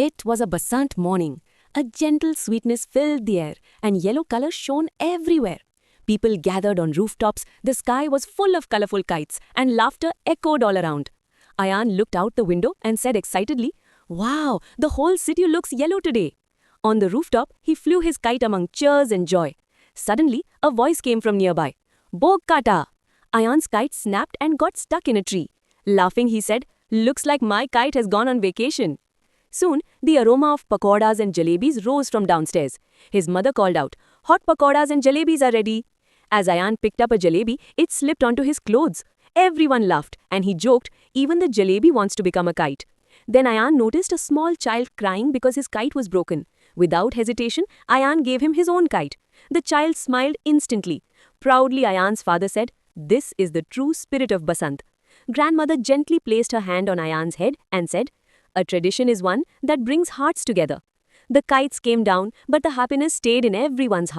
It was a Basant morning. A gentle sweetness filled the air, and yellow color shone everywhere. People gathered on rooftops, the sky was full of colorful kites, and laughter echoed all around. Ayan looked out the window and said excitedly, "Wow, the whole city looks yellow today." On the rooftop, he flew his kite among cheers and joy. Suddenly, a voice came from nearby. "Bog kata!" Ayan's kite snapped and got stuck in a tree. Laughing, he said, "Looks like my kite has gone on vacation." Soon, the aroma of pakoras and jalebis rose from downstairs. His mother called out, "Hot pakoras and jalebis are ready." As Ayan picked up a jalebi, it slipped onto his clothes. Everyone laughed, and he joked, "Even the jalebi wants to become a kite." Then Ayan noticed a small child crying because his kite was broken. Without hesitation, Ayan gave him his own kite. The child smiled instantly. Proudly, Ayan's father said, "This is the true spirit of Basant." Grandmother gently placed her hand on Ayan's head and said, "A tradition is one that brings hearts together." The kites came down, but the happiness stayed in everyone's heart.